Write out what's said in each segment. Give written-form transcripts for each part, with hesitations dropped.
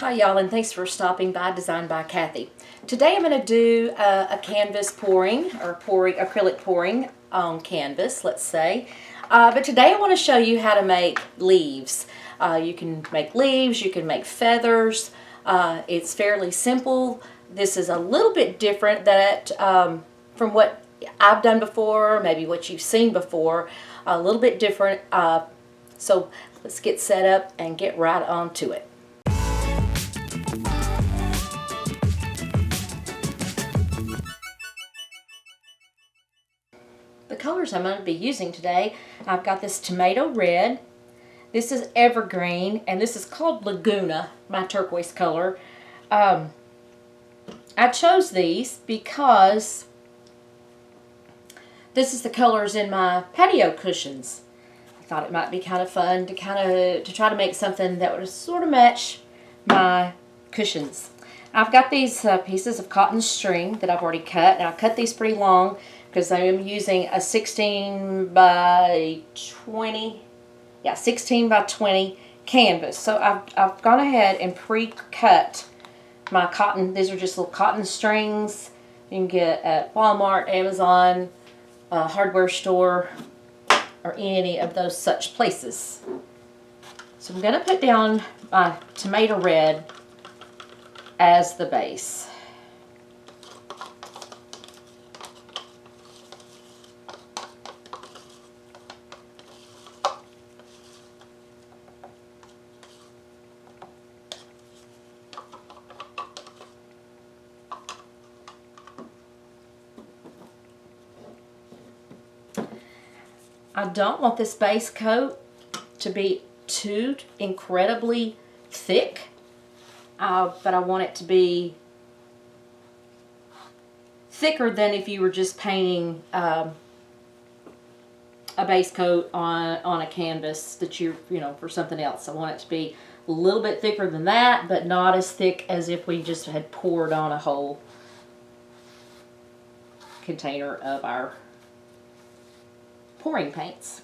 Hi y'all, and thanks for stopping by Designed by Kathy. Today I'm going to do a canvas pouring, or acrylic pouring on canvas, let's say. But today I want to show you how to make leaves. You can make leaves, you can make feathers. It's fairly simple. This is a little bit different from what I've done before, maybe what you've seen before. A little bit different. So let's get set up and get right on to it. The colors I'm going to be using today, I've got this tomato red, this is evergreen, and this is called Laguna, my turquoise color. I chose these because this is the colors in my patio cushions. I thought it might be kind of fun to try to make something that would sort of match my cushions. I've got these pieces of cotton string that I've already cut, and I cut these pretty long because I am using a 16 by 20 canvas. So I've gone ahead and pre-cut my cotton. These are just little cotton strings you can get at Walmart, Amazon, hardware store, or any of those such places. So I'm going to put down my tomato red as the base. I don't want this base coat to be too incredibly thick, but I want it to be thicker than if you were just painting a base coat on a canvas that you know, for something else. I want it to be a little bit thicker than that, but not as thick as if we just had poured on a whole container of our pouring paints.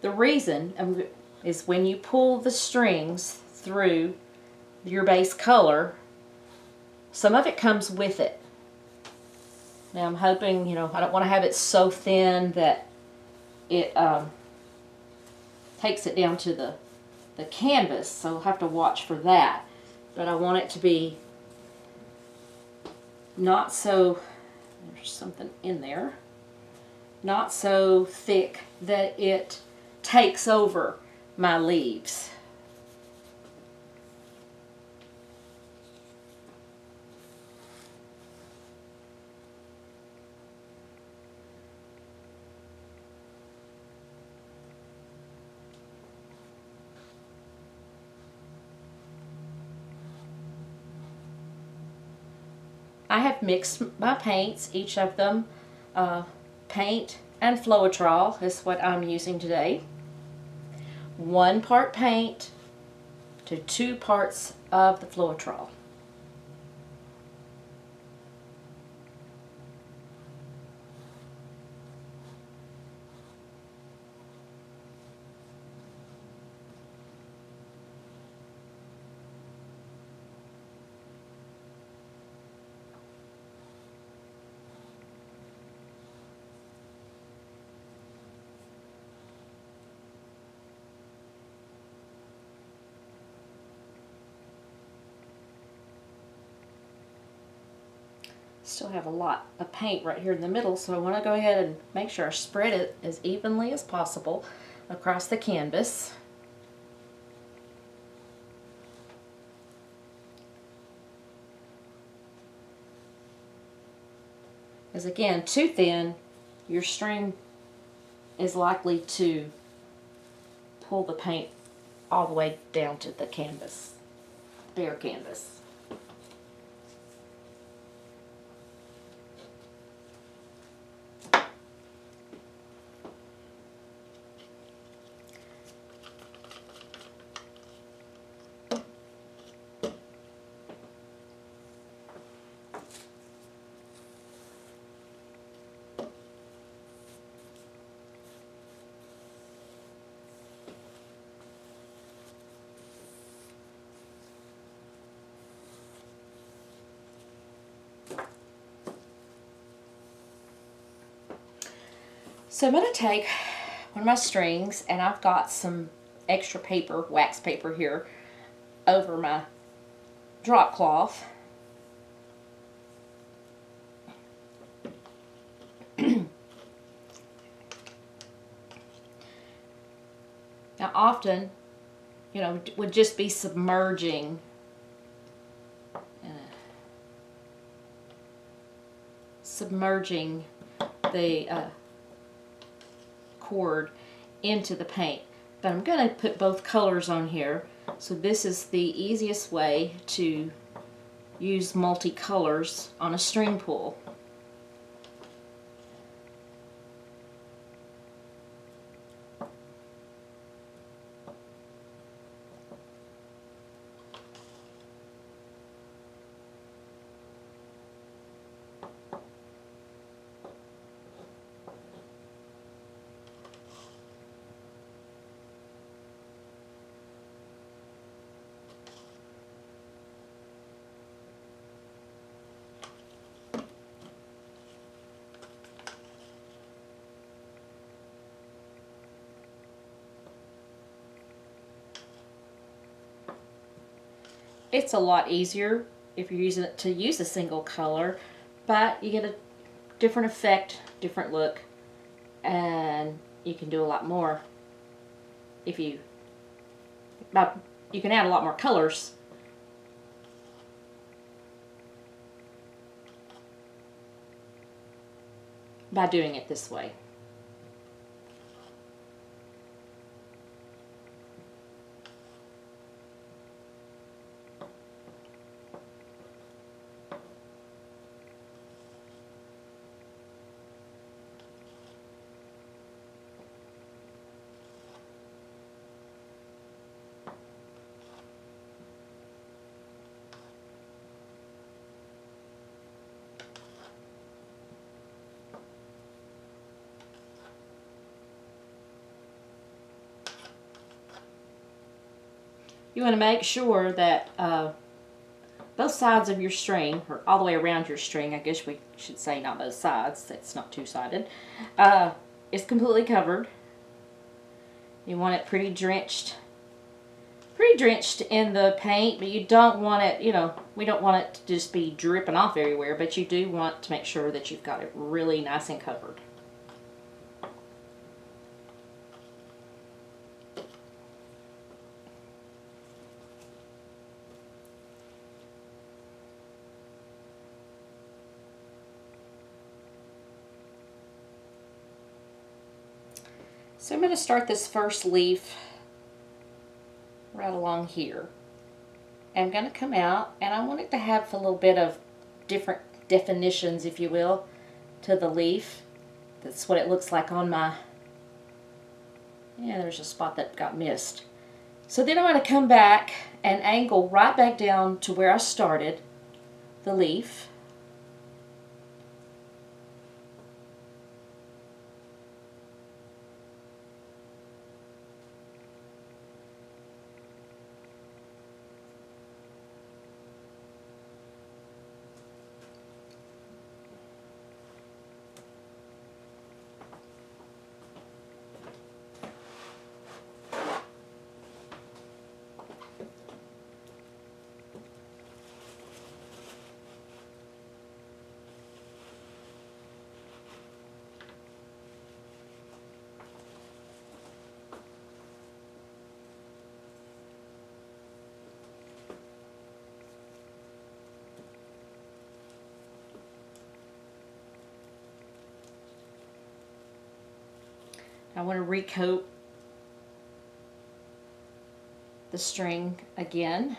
The reason is when you pull the strings through your base color, some of it comes with it. Now I'm hoping, you know, I don't want to have it so thin that it takes it down to the canvas, so I'll have to watch for that. But I want it to be not so, there's something in there, not so thick that it takes over my leaves. I have mixed my paints, each of them paint and Floetrol is what I'm using today. 1 part paint to 2 parts of the Floetrol. Still have a lot of paint right here in the middle, so I want to go ahead and make sure I spread it as evenly as possible across the canvas. Because again, too thin, your string is likely to pull the paint all the way down to the canvas, bare canvas. So I'm going to take one of my strings, and I've got some extra paper, wax paper here, over my drop cloth. Now often, you know, would just be submerging the cord into the paint. But I'm going to put both colors on here, so this is the easiest way to use multicolors on a string pull. It's a lot easier if you're using it to use a single color, but you get a different effect, different look, and you can do a lot more if you can add a lot more colors by doing it this way. You want to make sure that both sides of your string, or all the way around your string, I guess we should say, not both sides, that's not two-sided, is completely covered. You want it pretty drenched in the paint, but you don't want it, you know, we don't want it to just be dripping off everywhere, but you do want to make sure that you've got it really nice and covered. So I'm going to start this first leaf right along here. I'm going to come out, and I want it to have a little bit of different definitions, if you will, to the leaf. That's what it looks like on my, yeah, there's a spot that got missed. So then I'm going to come back and angle right back down to where I started the leaf. I want to recoat the string again.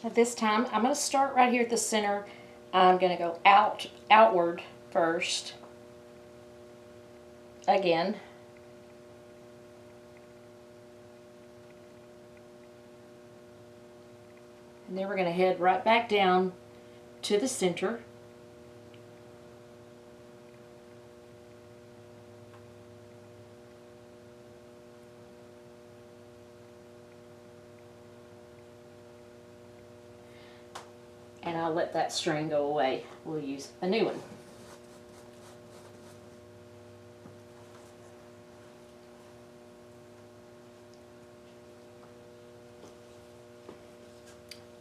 At this time, I'm going to start right here at the center. I'm going to go outward first. Again. And then we're going to head right back down to the center. And I'll let that string go away. We'll use a new one.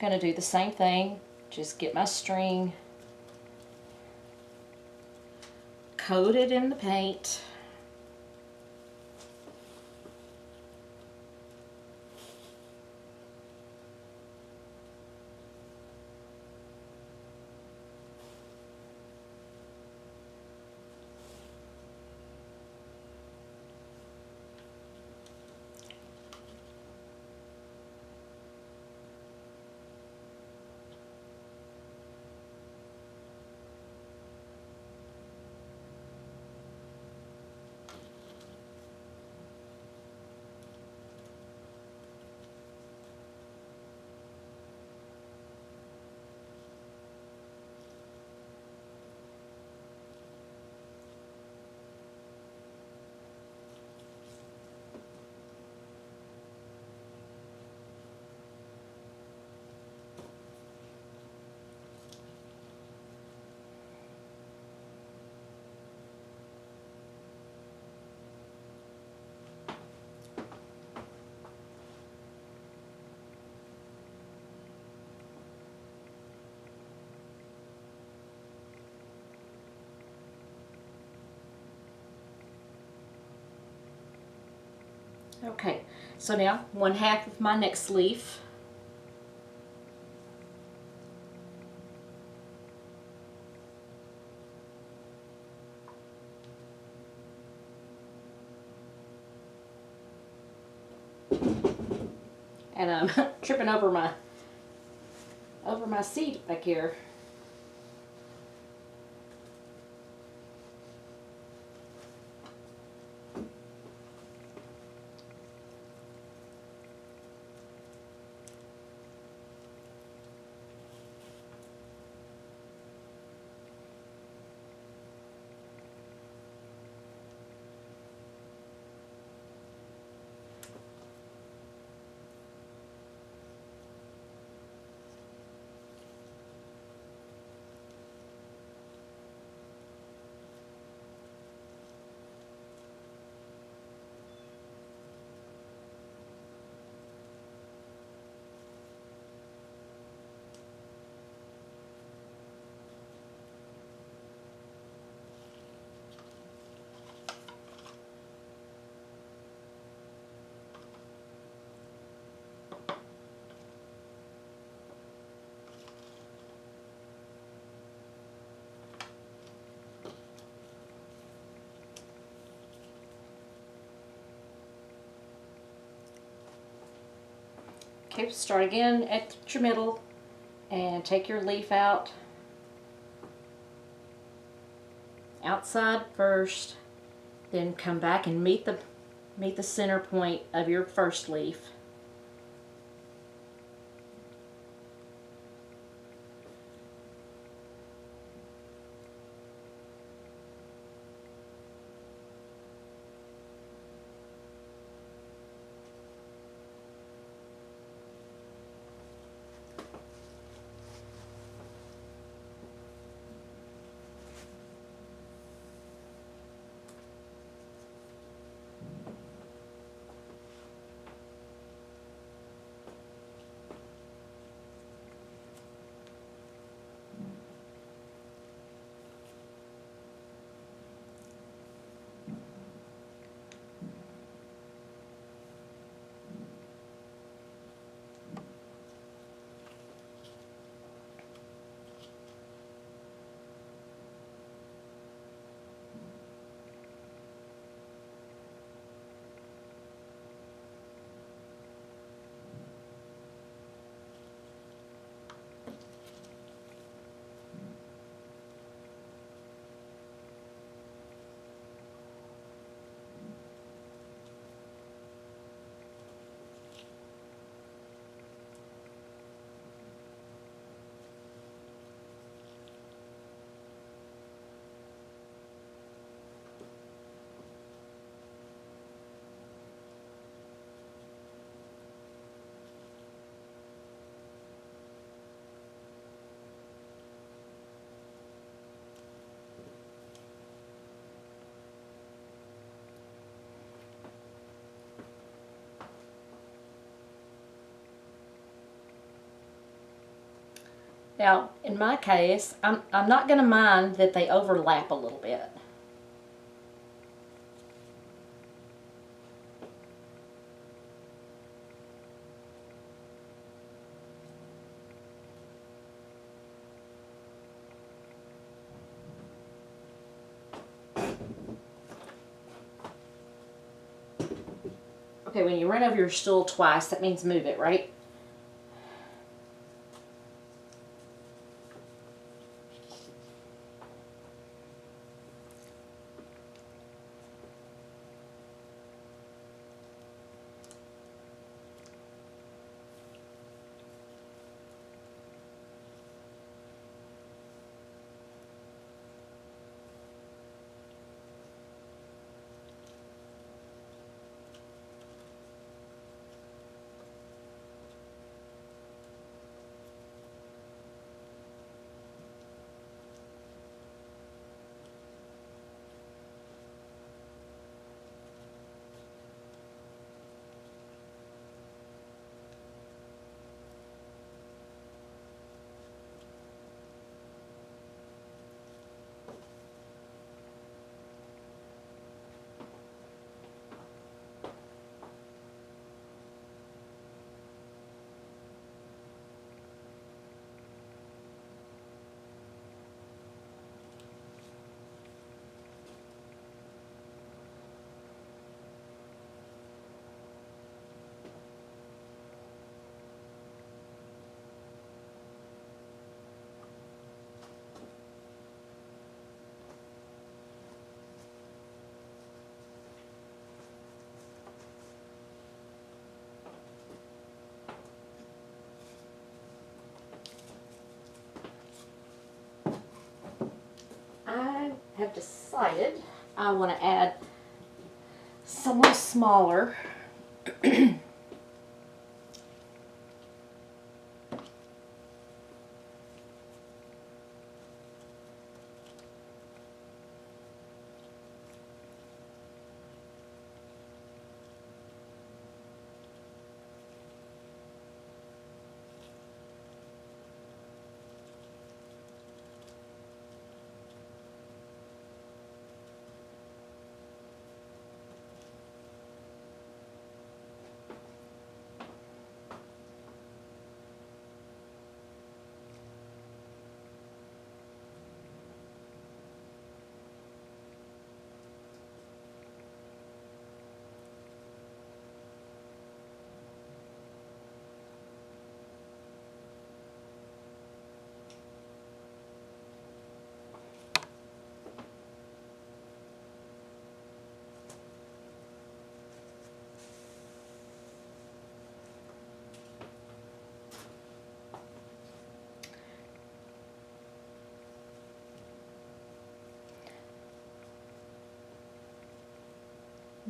Going to do the same thing. Just get my string coated in the paint. Okay, so now 1/2 of my next leaf. And I'm tripping over my seat back here. Okay, start again at your middle and take your leaf out. Outside first, then come back and meet the center point of your first leaf. Now, in my case, I'm not going to mind that they overlap a little bit. Okay, when you run over your stool twice, that means move it, right? I have decided I want to add some little smaller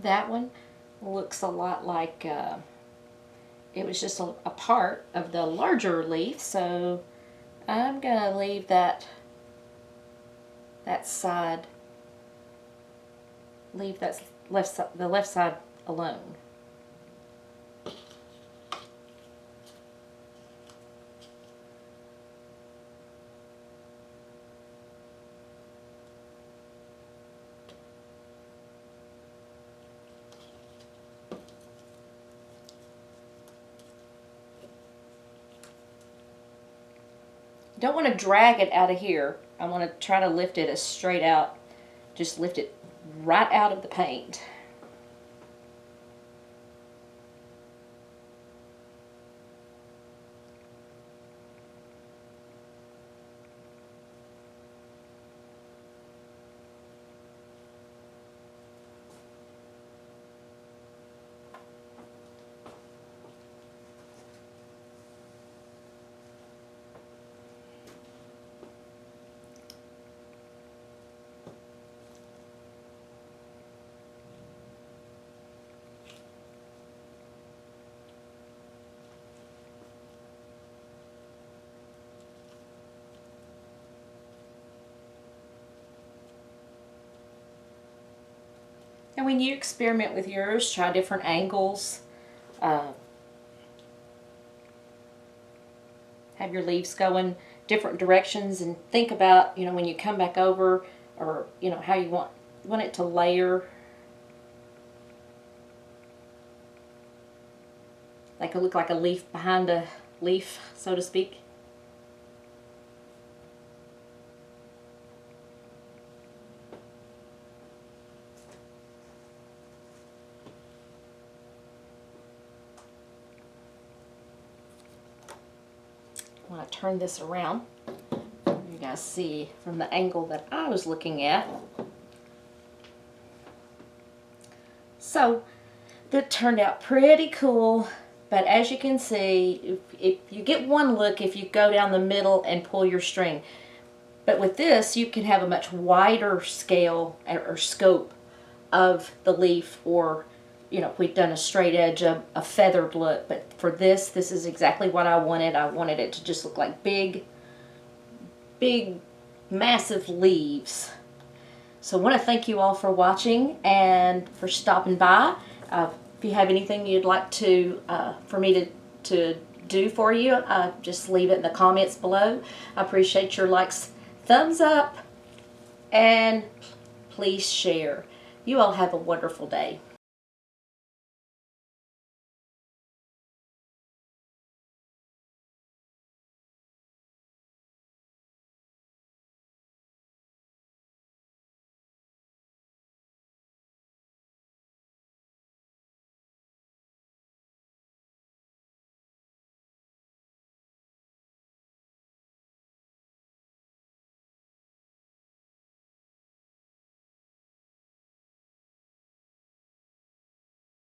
That one looks a lot like it was just a part of the larger leaf, so I'm gonna leave that side, leave that the left side alone. Don't want to drag it out of here. I want to try to lift it as straight out. Just lift it right out of the paint. And when you experiment with yours, try different angles. Have your leaves going different directions and think about, when you come back over, or, how you want it to layer. Like it look like a leaf behind a leaf, so to speak. When I turn this around, you guys see from the angle that I was looking at. So that turned out pretty cool, but as you can see, if you get one look if you go down the middle and pull your string. But with this, you can have a much wider scale or scope of the leaf, or if we'd done a straight edge, a feathered look. But for this is exactly what I wanted. I wanted it to just look like big, massive leaves. So I want to thank you all for watching and for stopping by. If you have anything you'd like to for me to do for you, just leave it in the comments below. I appreciate your likes, thumbs up, and please share. You all have a wonderful day.